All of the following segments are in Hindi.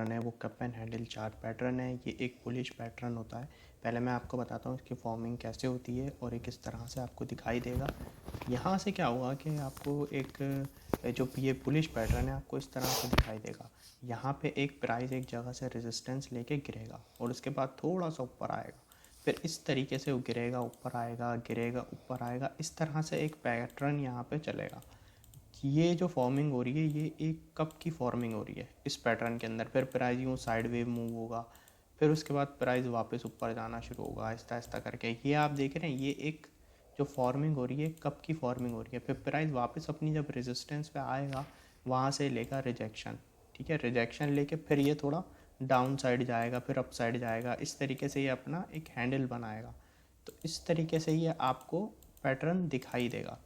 है वो cup and handle chart pattern है। ये एक बुलिश पैटर्न होता है। पहले मैं आपको बताता हूँ इसकी फॉर्मिंग कैसे होती है और ये किस तरह से आपको दिखाई देगा। यहाँ से क्या हुआ कि आपको एक जो ये बुलिश पैटर्न है आपको इस तरह से दिखाई देगा। यहाँ पे एक प्राइस एक जगह से रेजिस्टेंस लेके गिरेगा और उसके बाद थोड़ा सा ऊपर आएगा, फिर इस तरीके से वो गिरेगा, ऊपर आएगा, गिरेगा, ऊपर आएगा। इस तरह से एक पैटर्न यहाँ पे चलेगा। ये जो फॉर्मिंग हो रही है ये एक कप की फॉर्मिंग हो रही है इस पैटर्न के अंदर। फिर प्राइस यूँ साइड वेव मूव होगा, फिर उसके बाद प्राइस वापस ऊपर जाना शुरू होगा आहिस्ता आहिस्ता करके। ये आप देख रहे हैं ये एक जो फॉर्मिंग हो रही है कप की फॉर्मिंग हो रही है। फिर प्राइस वापस अपनी जब रेजिस्टेंस पे आएगा वहाँ से लेगा रिजेक्शन, ठीक है। रिजेक्शन लेके फिर ये थोड़ा डाउन साइड जाएगा, फिर अप साइड जाएगा। इस तरीके से ये अपना एक हैंडल बनाएगा। तो इस तरीके से ये आपको पैटर्न दिखाई देगा।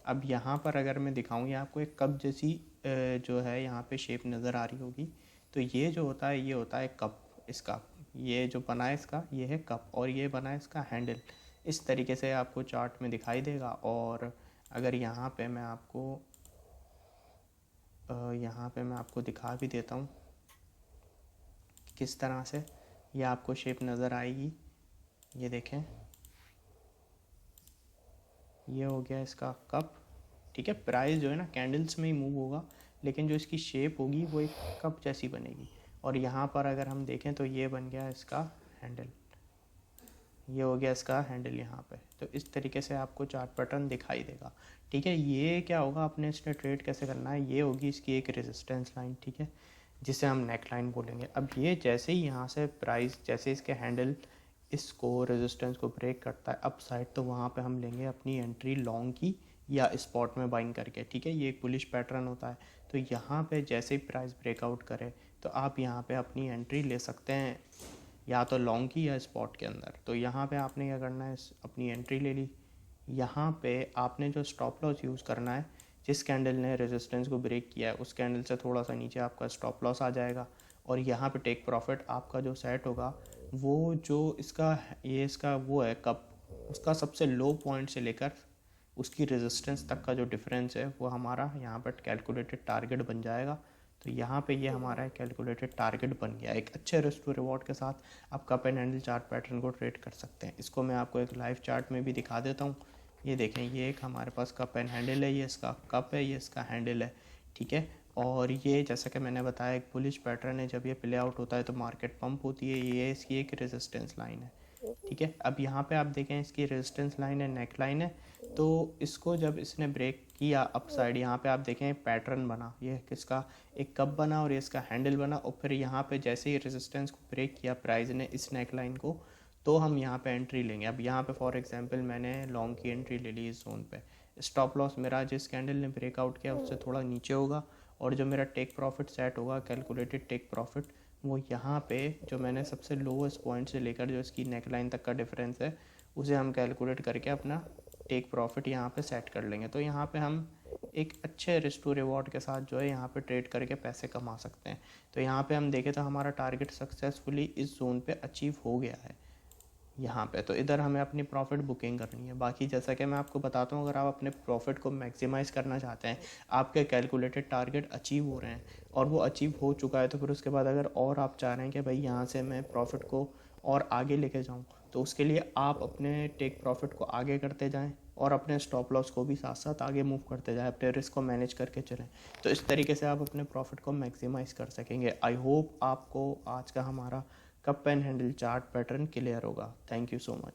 अब यहाँ पर अगर मैं दिखाऊँ, ये आपको एक कप जैसी जो है यहाँ पे शेप नज़र आ रही होगी। तो ये जो होता है ये होता है कप। इसका ये जो बना है इसका ये है कप और ये बना है इसका हैंडल। इस तरीके से आपको चार्ट में दिखाई देगा। और अगर यहाँ पे मैं आपको दिखा भी देता हूँ किस तरह से ये आपको शेप नज़र आएगी। ये देखें, ये हो गया इसका कप, ठीक है। प्राइस जो है ना कैंडल्स में ही मूव होगा, लेकिन जो इसकी शेप होगी वो एक कप जैसी बनेगी। और यहाँ पर अगर हम देखें तो ये बन गया इसका हैंडल, ये हो गया इसका हैंडल यहाँ पे। तो इस तरीके से आपको चार्ट पैटर्न दिखाई देगा, ठीक है। ये क्या होगा, आपने इसमें ट्रेड कैसे करना है, ये होगी इसकी एक रेजिस्टेंस लाइन, ठीक है, जिसे हम नेक लाइन बोलेंगे। अब ये जैसे ही यहाँ से प्राइस, जैसे इसके हैंडल इसको रेजिस्टेंस को ब्रेक करता है अप साइड, तो वहाँ पे हम लेंगे अपनी एंट्री लॉन्ग की या स्पॉट में बाइंग करके, ठीक है। ये एक बुलिश पैटर्न होता है। तो यहाँ पे जैसे ही प्राइस ब्रेकआउट करे तो आप यहाँ पे अपनी एंट्री ले सकते हैं, या तो लॉन्ग की या स्पॉट के अंदर। तो यहाँ पे आपने क्या करना है, अपनी एंट्री ले ली। यहाँ पे आपने जो स्टॉप लॉस यूज़ करना है, जिस कैंडल ने रेजिस्टेंस को ब्रेक किया है उस कैंडल से थोड़ा सा नीचे आपका स्टॉप लॉस आ जाएगा। और यहाँ पे टेक प्रॉफिट आपका जो सेट होगा वो जो इसका वो है कप, उसका सबसे लो पॉइंट से लेकर उसकी रेजिस्टेंस तक का जो डिफरेंस है वो हमारा यहाँ पर कैलकुलेटेड टारगेट बन जाएगा। तो यहाँ पे ये हमारा कैलकुलेटेड टारगेट बन गया। एक अच्छे रिस्क टू रिवॉर्ड के साथ आप cup and handle chart pattern को ट्रेड कर सकते हैं। इसको मैं आपको एक लाइव चार्ट में भी दिखा देता हूँ। ये देखें, ये एक हमारे पास कप एंड हैंडल है, ये इसका कप है, ये इसका हैंडल है, ठीक है। और ये जैसा कि मैंने बताया एक बुलिश पैटर्न है, जब ये प्ले आउट होता है तो मार्केट पंप होती है। ये इसकी एक रेजिस्टेंस लाइन है, ठीक है। अब यहाँ पे आप देखें इसकी रेजिस्टेंस लाइन है, नेक लाइन है। तो इसको जब इसने ब्रेक किया अप साइड, यहाँ पे आप देखें पैटर्न बना, ये किसका एक कप बना और ये इसका हैंडल बना। और फिर यहाँ पे जैसे ही रेजिस्टेंस को ब्रेक किया प्राइस ने इस नेक लाइन को, तो हम यहाँ पे एंट्री लेंगे। अब यहाँ पे फॉर एग्जांपल मैंने लॉन्ग की एंट्री ले ली इस जोन पे। स्टॉप लॉस मेरा जिस कैंडल ने ब्रेकआउट किया उससे थोड़ा नीचे होगा, और जो मेरा टेक प्रॉफिट सेट होगा, कैलकुलेटेड टेक प्रॉफिट, वो यहाँ पे जो मैंने सबसे लोवेस्ट पॉइंट से लेकर जो इसकी नेक लाइन तक का डिफरेंस है उसे हम कैलकुलेट करके अपना टेक प्रॉफिट यहाँ पे सेट कर लेंगे। तो यहाँ पे हम एक अच्छे रिस्क टू रिवॉर्ड के साथ जो है यहाँ पे ट्रेड करके पैसे कमा सकते हैं। तो यहाँ पे हम देखें तो हमारा टारगेट सक्सेसफुली इस जोन पे अचीव हो गया है यहाँ पे। तो इधर हमें अपनी प्रॉफिट बुकिंग करनी है। बाकी जैसा कि मैं आपको बताता हूँ, अगर आप अपने प्रॉफिट को मैक्सिमाइज़ करना चाहते हैं, आपके कैलकुलेटेड टारगेट अचीव हो रहे हैं और वो अचीव हो चुका है, तो फिर उसके बाद अगर और आप चाह रहे हैं कि भाई यहाँ से मैं प्रॉफिट को और आगे लेके जाऊँ, तो उसके लिए आप अपने टेक प्रॉफिट को आगे करते जाएँ और अपने स्टॉप लॉस को भी साथ साथ आगे मूव करते जाएँ, अपने रिस्क को मैनेज करके चलें। तो इस तरीके से आप अपने प्रॉफिट को मैक्सिमाइज़ कर सकेंगे। आई होप आपको आज का हमारा cup and handle chart pattern clear होगा। Thank you so much.